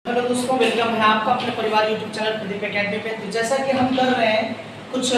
Hello दोस्तों, welcome है आपका अपने परिवार यूट्यूब चैनल प्रदीप एकेडमी पे। तो जैसा कि हम कर रहे हैं कुछ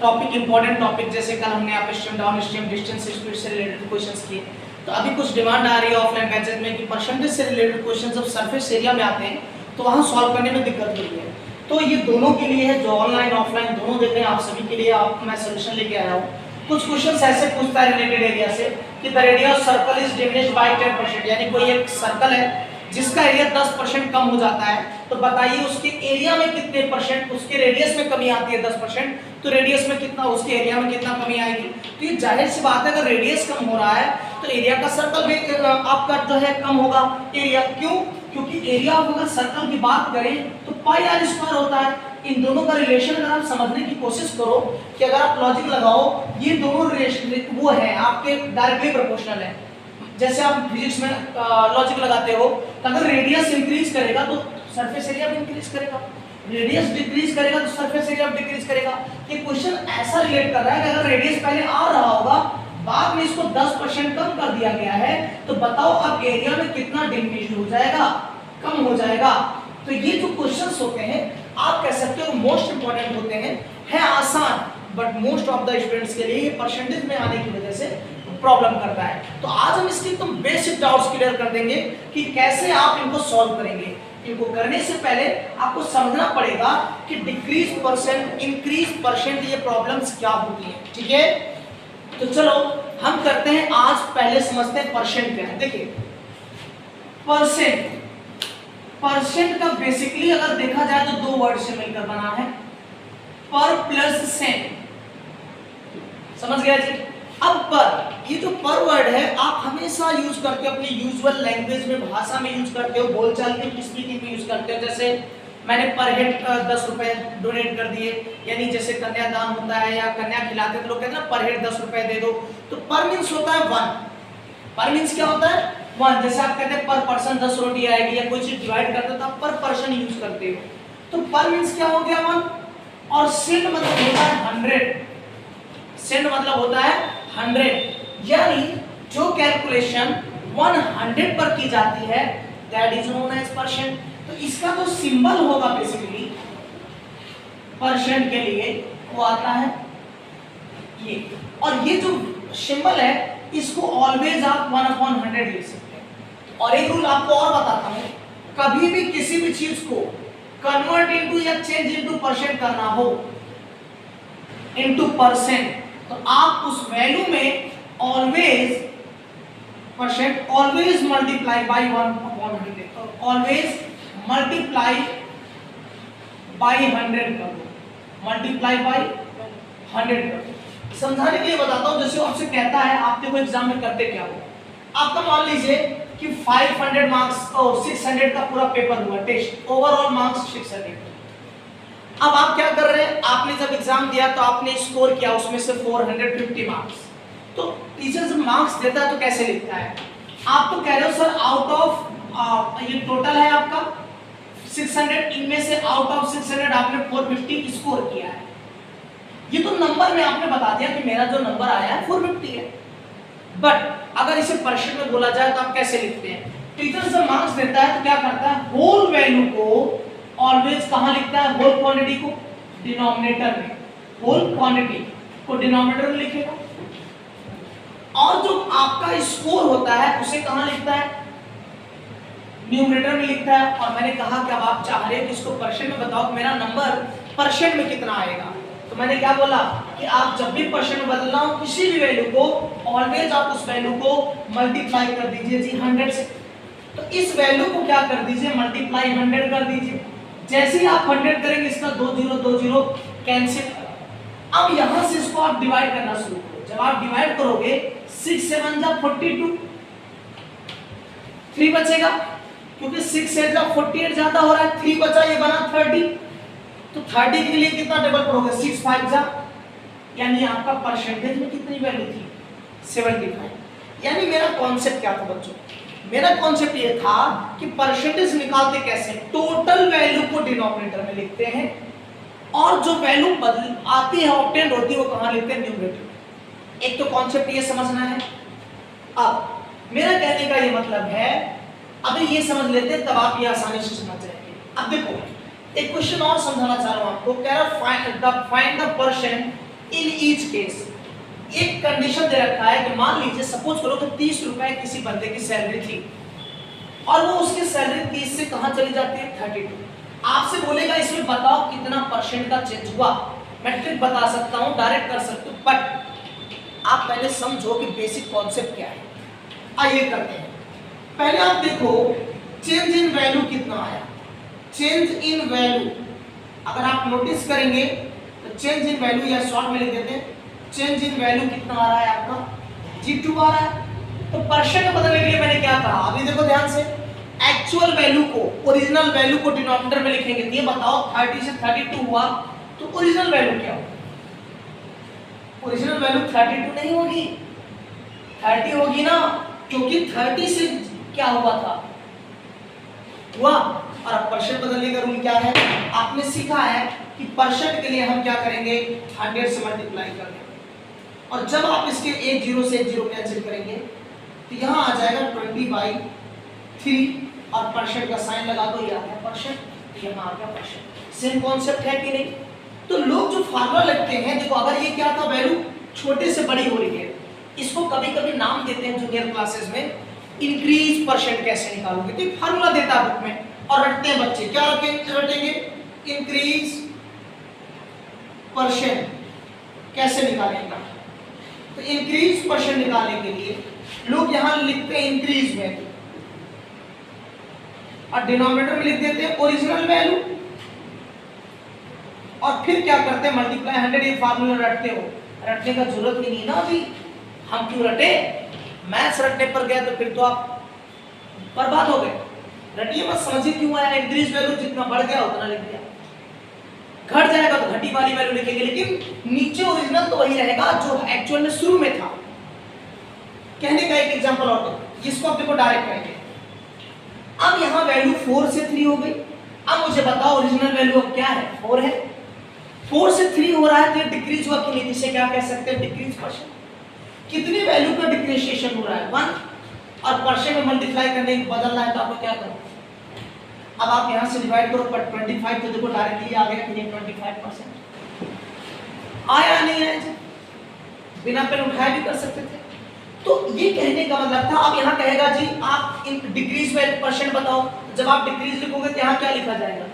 टॉपिक, इंपॉर्टेंट टॉपिक, जैसे कल हमने यहाँ पे stream down stream distance speed से रिलेटेड क्वेश्चंस किए। तो अभी कुछ डिमांड आ रही है ऑफलाइन बैचेज में कि परसेंटेज से रिलेटेड क्वेश्चंस जब सरफेस एरिया में आते हैं तो वहाँ सॉल्व करने में दिक्कत होती है। तो ये दोनों के लिए है, जो ऑनलाइन ऑफलाइन दोनों देख रहे हैं, आप सभी के लिए आप मैं सोल्यूशन लेके आया हूँ। कुछ क्वेश्चंस ऐसे पूछता है रिलेटेड एरिया से कि the radius of circle is diminished by 10%, यानी कोई एक सर्कल है जिसका एरिया 10% कम हो जाता है, तो बताइए उसके एरिया में कितने परसेंट, उसके रेडियस में कमी आती है 10%, तो रेडियस में कितना, उसके एरिया में कितना कमी आएगी। तो ये जाहिर सी बात है, अगर रेडियस कम हो रहा है तो एरिया का सर्कल भी आपका जो है कम होगा एरिया। क्यों? क्योंकि एरिया ऑफ अगर सर्कल की बात करें तो पाई आर स्क्वायर होता है। इन दोनों का रिलेशन अगर आप समझने की कोशिश करो कि अगर आप लॉजिक लगाओ, ये दोनों रिलेशन वो है आपके डायरेक्टली प्रोपोर्शनल है। जैसे आप फिजिक्स में लॉजिक लगाते हो, तो अगर रेडियस इंक्रीज करेगा तो सरफेस एरिया भी इंक्रीज करेगा, रेडियस डिक्रीज करेगा तो सरफेस एरिया भी डिक्रीज करेगा। ये क्वेश्चन ऐसा रिलेट कर रहा है कि अगर रेडियस पहले आ रहा होगा, बाद में इसको 10% कम कर दिया गया है, तो बताओ अब एरिया में कितना डिमिनिश हो जाएगा, कम हो जाएगा। तो ये जो क्वेश्चंस होते हैं आप कह सकते हो मोस्ट इंपोर्टेंट होते हैं, है आसान, but most of the students के लिए ये परसेंटेज में आने की वजह से प्रॉब्लम करता है। तो आज हम इसकी तुम बेसिक डाउट्स क्लियर कर देंगे कि कैसे आप इनको सॉल्व करेंगे। इनको करने से पहले आपको समझना पड़ेगा कि डिक्रीज परसेंट, इंक्रीज परसेंट, ये प्रॉब्लम्स क्या होती हैं, ठीक है। तो चलो हम करते हैं, आज पहले समझते हैं परसेंट क्या है। देखिए परसेंट, परसेंट का बेसिकली अगर देखा जाए तो दो वर्ड से मिलकर बना है, पर प्लस सेंट, समझ गया जी। अब पर, ये जो पर वर्ड है आप हमेशा यूज करते हो अपनी यूजुअल लैंग्वेज में, भाषा में यूज करते हो, बोलचाल में, स्पीकिंग में यूज करते हो। जैसे मैंने पर हेड 10 रुपए डोनेट कर दिए, यानी जैसे कन्यादान होता है या कन्या खिलाते हैं तो लोग कहते हैं ना पर हेड 10 रुपए दे दो। तो पर मीन्स होता है 1, पर मीन्स क्या होता है 1। जैसे आप कहते हैं पर पर्सन 10 रोटी आएगी या कोई चीज डिवाइड करते हो तो आप पर पर्सन यूज करते हो, तो पर मीन्स क्या हो गया 1। और सेंट मतलब होता है 100, सेंट मतलब होता है 100, यानी जो कैलकुलेशन 100 पर की जाती है that is known as percent. तो इसका जो सिंबल होगा बेसिकली परसेंट के लिए वो आता है ये, और ये जो सिंबल है इसको ऑलवेज आप 1/100 लिख सकते हैं। और एक रूल आपको और बताता हूं, कभी भी किसी भी चीज को कन्वर्ट इनटू या चेंज इनटू परसेंट करना हो, इनटू परसेंट, तो आप उस वैल्यू में always percent, always multiply by 1/100, always multiply by 100 कर दो, मल्टीप्लाई बाय 100 कर दो। समझाने के लिए बताता हूं, जैसे आपसे कहता है, आप देखो एग्जाम में करते क्या हो, आपका मान लीजिए कि 500 मार्क्स और 600 का पूरा पेपर हुआ टेस्ट, ओवरऑल मार्क्स 600। अब आप क्या कर रहे हैं, आपने जब एग्जाम दिया तो आपने स्कोर किया उसमें से 450 मार्क्स। तो टीचर जब मार्क्स देता है तो कैसे लिखता है, आप तो कह रहे हो सर आउट ऑफ ये टोटल है आपका 600, इनमें से आउट ऑफ 600 आपने 450 स्कोर किया है। ये तो नंबर में आपने बता दिया कि मेरा जो नंबर आया है 450 है, बट अगर इसे परसेंट में बोला जाए तो आप कैसे लिखते हैं। टीचर जब मार्क्स देता है तो क्या करता है, होल वैल्यू को ऑलवेज कहां लिखता है, होल क्वांटिटी को डिनोमिनेटर में, होल क्वांटिटी को डिनोमिनेटर में लिखेगा, और जो आपका स्कोर होता है उसे कहां लिखता है, न्यूमरेटर में लिखता है। और मैंने कहा कि अब आप चाह रहे हैं कि इसको परसेंट में बताओ कि मेरा नंबर परसेंट में कितना आएगा, तो मैंने क्या बोला कि आप जब भी परसेंट में बदलना हो किसी भी वैल्यू को, ऑलवेज आप उस वैल्यू को मल्टीप्लाई कर दीजिए जी 100 से। तो इस वैल्यू को क्या कर दीजिए, मल्टीप्लाई 100 कर दीजिए। जैसे ही आप 100 करेंगे इसका 2 0 कैंसिल। अब यहां से इसको आप डिवाइड करना शुरू करो। जब आप डिवाइड करोगे 6 7 जा 42, 3 बचेगा, क्योंकि 6 8 जा 48 ज्यादा हो रहा है, 3 बचा, ये बना 30। तो 30 के लिए कितना डबल करोगे, 6 5 जा, यानी आपका परसेंटेज में कितनी वैल्यू थी 75। यानी मेरा कॉन्सेप्ट क्या था बच्चों, मेरा कॉन्सेप्ट ये था कि परसेंटेज निकालते कैसे, टोटल वैल्यू को डिनोमिनेटर में लिखते हैं और जो वैल्यू बदल आती है, ऑब्टेन होती है, वो कहां लिखते हैं, न्यूमरेटर। एक तो कॉन्सेप्ट ये समझना है। अब मेरा कहने का ये मतलब है अभी ये समझ लेते हैं, तब आप ये आसानी से समझ जाएंगे। अब देखो एक क्वेश्चन और समझाना चाह रहा हूं आपको, कह रहा find the percent in each case. एक कंडीशन दे रखा है कि मान लीजिए सपोज करो कि 30 रुपए किसी बंदे की सैलरी थी और वो उसकी सैलरी 30 से कहां चली जाती है 32। आपसे बोलेगा इसमें बताओ कितना परसेंट का चेंज हुआ। मैं ट्रिक बता सकता हूं, डायरेक्ट कर सकते हो, बट आप पहले समझो कि बेसिक कॉन्सेप्ट क्या है। आइए करते हैं। पहले आप देखो चेंज इन वैल्यू कितना आया। चेंज इन वैल्यू अगर आप नोटिस करेंगे तो चेंज इन वैल्यू या शॉर्ट में लिख देते हैं, चेंज इन वैल्यू कितना आ रहा है आपका G2 आ रहा है। तो परसेंट बदलने के लिए मैंने क्या कहा, अभी देखो ध्यान से, एक्चुअल वैल्यू को ओरिजिनल वैल्यू को डिनोमिनेटर में लिखेंगे। ये बताओ 30 से 32 हुआ तो ओरिजिनल वैल्यू क्या होगी? ओरिजिनल वैल्यू 32 नहीं होगी, 30 होगी ना, क्योंकि 30 से क्या हुआ था हुआ। और अब परसेंट बदलने का रूल क्या है, आपने सीखा है कि परसेंट के लिए हम क्या करेंगे 100 से मल्टीप्लाई कर देंगे, और जब आप इसके एक जीरो से एक जीरो कैंसिल करेंगे तो यहाँ आ जाएगा 20/3 और परसेंट का साइन लगा दो, ये आ गया परसेंट, यहाँ आ गया परसेंट। सेम कॉन्सेप्ट है कि नहीं? तो लोग जो फार्मूला लगते हैं, देखो अगर ये क्या था वैल्यू छोटे से बड़ी हो रही है, इसको कभी कभी नाम देते हैं जूनियर क्लासेस में इंक्रीज परसेंट कैसे निकालोगे, तो फार्मूला देता है बुक में और रटते हैं बच्चे, क्या रटेंगे इंक्रीज परसेंट कैसे निकालेंगे। तो इंक्रीज परसेंट निकालने के लिए लोग यहां लिखते हैं इंक्रीज वैल्यू और डिनोमिनेटर में लिख देते हैं ओरिजिनल वैल्यू, और फिर क्या करते हैं मल्टीप्लाई 100। ये फार्मूला रटते हो, रटने का जरूरत ही नहीं ना अभी, हम क्यों रटे? मैथ्स रटने पर गए तो फिर तो आप बर्बाद हो गए। रटिए मत, समझिए क्यों आया इंक्रीज वैल्यू, जितना बढ़ गया उतना लिख दिया, घट जाएगा तो घटी वाली वैल्यू लिखेंगे, लेकिन नीचे ओरिजिनल तो वही रहेगा जो एक्चुअल में शुरू में था। कहने का एक एग्जांपल और दो, जिसको आप देखो डायरेक्ट करेंगे। अब यहाँ वैल्यू 4 से 3 हो गई। अब मुझे बताओ ओरिजिनल वैल्यू अब क्या है 4 है, 4 से 3 हो रहा है तो डिक्रीज हुआ कि नहीं, इसे क्या कह सकते हैं डिक्रीज परसेंट। कितनी वैल्यू का डिक्रीशिएशन हो रहा है 1, और परसेंट में मल्टीप्लाई करने बदलना है तो आपको क्या करना, अब आप यहां से डिवाइड करो पर 25, तो देखो डायरेक्टली आ गया कि ये 25% आया नहीं है, बिना पेन उठाए भी कर सकते थे। तो ये कहने का मतलब था, अब यहां कहेगा जी आप इन डिक्रीज वैल्यू परसेंट बताओ, जब आप डिक्रीज लिखोगे तो यहां क्या लिखा जाएगा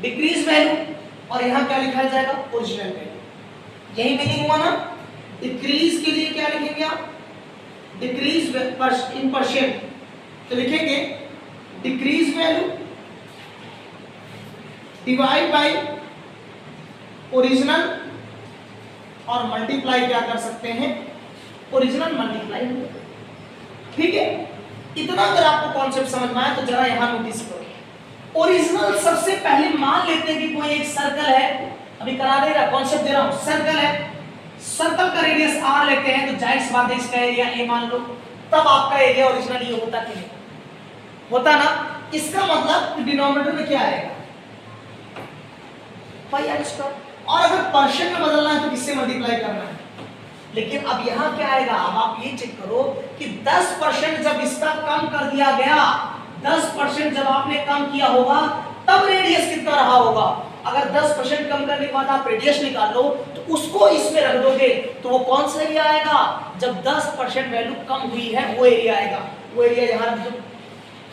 डिक्रीज वैल्यू, और यहां क्या लिखा जाएगा ओरिजिनल वैल्यू। यही मीनिंग हुआ ना। डिक्रीज के लिए क्या लिखेंगे आप डिक्रीज इन परसेंट, तो लिखेंगे decrease value divide by original, और मल्टीप्लाई क्या कर सकते हैं ओरिजिनल मल्टीप्लाई, ठीक है। इतना अगर आपको कॉन्सेप्ट समझ में आया तो जरा यहां नोटिस करो। ओरिजिनल सबसे पहले मान लेते हैं कि कोई एक सर्कल है, अभी करा दे रहा कॉन्सेप्ट दे रहा हूं, सर्कल है, सर्कल का रेडियस r लेते हैं तो जाहिर सी बात है इसका एरिया a मान लो, तब आपका एरिया ओरिजिनल ये होता कि नहीं होता ना। इसका मतलब डिनोमिनेटर में क्या आएगा पाई r स्क्वायर, और अगर परसेंट में बदलना है तो किससे मल्टीप्लाई करना है। लेकिन अब यहां क्या आएगा, अब आप ये चेक करो कि 10% जब इसका कम कर दिया गया, 10% जब आपने कम किया होगा तब रेडियस कितना रहा होगा। अगर 10% कम करने के बाद आप रेडियस निकाल लो तो उसको इसमें रख दोगे तो वो कौन सा एरिया आएगा, जब 10% वैल्यू कम हुई है वो एरिया आएगा। वो एरिया यहाँ रख दो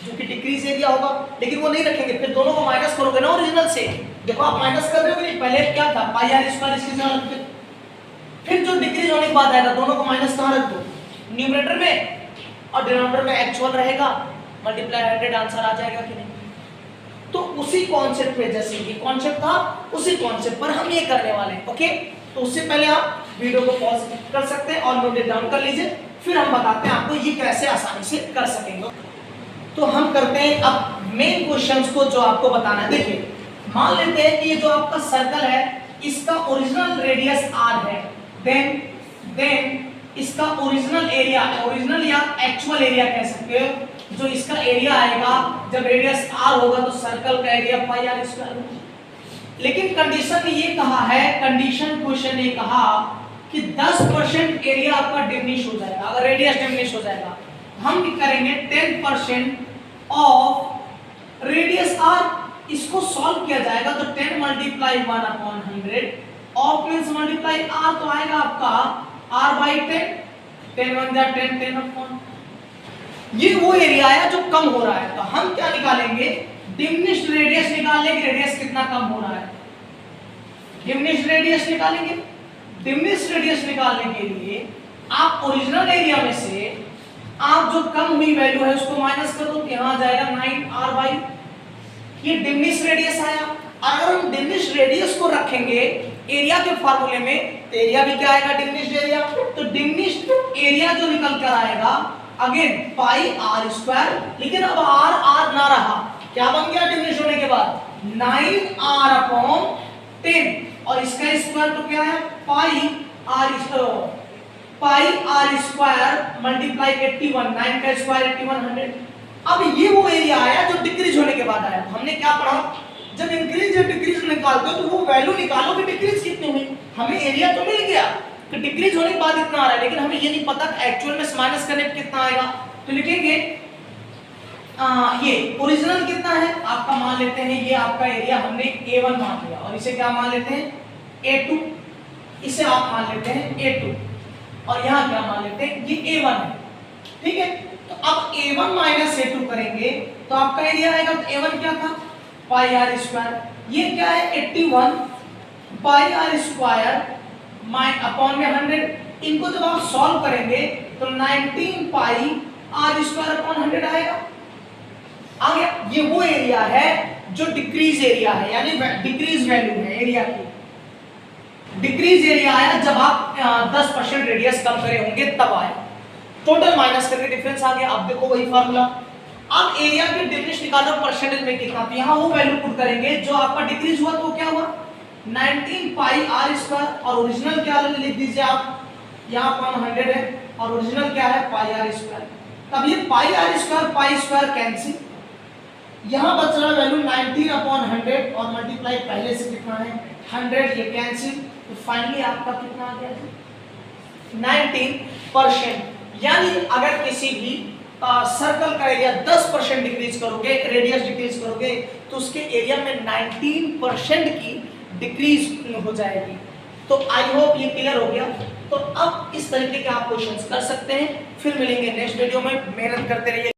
जो कि डिक्रीज एरिया होगा, लेकिन वो नहीं रखेंगे, फिर दोनों को माइनस करोगे ना ओरिजिनल से। देखो आप माइनस कर रहे हो नहीं, पहले क्या था पाई आर स्क्वायर, इसके साथ फिर जो डिक्रीज होने के बाद आएगा दोनों को माइनस कहाँ रख दो न्यूमरेटर में, और डिनोमिनेटर में एक्चुअल रहेगा, मल्टीप्लाई 100 आंसर आ जाएगा कि नहीं। तो उसी कॉन्सेप्ट पे, जैसे ये कॉन्सेप्ट था उसी कॉन्सेप्ट पर हम ये करने वाले हैं, ओके। तो उससे पहले आप वीडियो को पॉज कर सकते हैं और नोट डाउन कर लीजिए, फिर हम बताते हैं आपको ये कैसे आसानी से कर सकेंगे। तो हम करते हैं अब मेन क्वेश्चंस को जो आपको बताना है। देखिए मान लेते हैं कि ये जो आपका सर्कल है इसका ओरिजिनल रेडियस r है, देन इसका ओरिजिनल एरिया, ओरिजिनल या एक्चुअल एरिया कह सकते हो, जो इसका एरिया आएगा जब रेडियस r होगा तो सर्कल का एरिया पाई r स्क्वायर होगा। लेकिन कंडीशन ने ये कहा है, कंडीशन क्वेश्चन ने कहा कि 10% एरिया आपका डिमिनिश हो जाएगा। अगर रेडियस डिमिनिश हो जाएगा हम क्या करेंगे 10% ऑफ रेडियस आर, इसको सॉल्व किया जाएगा तो 10 multiply 1/100 of means multiply R, तो आएगा आपका r/10, 10 1 जा 10, 10 अपॉन, ये वो एरिया है जो कम हो रहा है। तो हम क्या निकालेंगे, डिमिनिश्ड रेडियस निकाल लेंगे, रेडियस कितना कम हो रहा है, डिमिनिश्ड रेडियस निकालेंगे। डिमिनिश्ड रेडियस निकालने के लिए आप ओरिजिनल एरिया में से आप जो कम हुई वैल्यू है उसको माइनस कर दो, यहां आ जाएगा 9r/, ये डिमिनिश्ड रेडियस आया। अगर हम डिमिनिश्ड रेडियस को रखेंगे एरिया के फार्मूले में तो एरिया भी क्या आएगा, डिमिनिश्ड एरिया। तो डिमिनिश्ड एरिया जो निकल कर आएगा अगेन पाई आर स्क्वायर, लेकिन अब आर आर ना रहा, क्या बन गया डिमिनिश होने के बाद 9r/10, और इसका स्क्वायर तो क्या है पाई आर स्क्वायर मल्टीप्लाई 81, 9 का स्क्वायर 8100। अब ये वो एरिया आया जो डिक्रीज होने के बाद आया। हमने क्या पढ़ा, जब इंक्रीज या डिक्रीज निकालते हो तो वो वैल्यू निकालो कि डिक्रीज कितनी हुई। हमें एरिया तो मिल गया कि डिक्रीज होने के बाद इतना आ रहा है, लेकिन हमें ये नहीं पता एक्चुअल में माइनस करने पे कितना आएगा। तो लिखेंगे ये ओरिजिनल कितना है आपका, मान लेते हैं ये आपका एरिया हमने A1 मान लिया, और इसे क्या मान लेते हैं A2, इसे आप मान लेते हैं A2, और यहाँ क्या मान लेते हैं ये A1 है, ठीक है। तो अब A1 माइनस A2 करेंगे तो आपका एरिया आएगा, तो A1 क्या था पाई आर स्क्वायर, ये क्या है 81 पाई आर स्क्वायर अपॉन में 100। इनको जब आप सॉल्व करेंगे तो 19 पाई आर स्क्वायर अपॉन 100 आएगा, आ गया। ये वो एरिया है जो डिक्रीज एरिया है, यानी डिक्रीज वैल्यू है एरिया की। डिक्रीज एरिया आया जब आप 10% रेडियस कम करे होंगे तब आया, टोटल माइनस करके डिफरेंस आ गया। अब देखो वही फार्मूला, अब एरिया के डिमिनिश निकालना परसेंटेज में कितना, तो यहाँ वो वैल्यू पुट करेंगे जो आपका डिक्रीज हुआ, तो क्या हुआ 19 पाई आर स्क्वायर, और ओरिजिनल क्या लिख दीजिए आप, यहाँ पर 100 है और ओरिजिनल क्या है पाई आर स्क्वायर। तब ये पाई आर स्क्वायर कैंसिल, यहाँ बच रहा वैल्यू 19/100 और मल्टीप्लाई पहले से कितना है 100, ये कैंसिल, तो फाइनली आपका कितना आ गया 19%। यानी अगर किसी भी सर्कल का एरिया 10% डिक्रीज करोगे, रेडियस डिक्रीज करोगे, तो उसके एरिया में 19% की डिक्रीज हो जाएगी। तो आई होप ये क्लियर हो गया। तो अब इस तरीके के आप क्वेश्चंस कर सकते हैं। फिर मिलेंगे नेक्स्ट वीडियो में, मेहनत करते रहिए।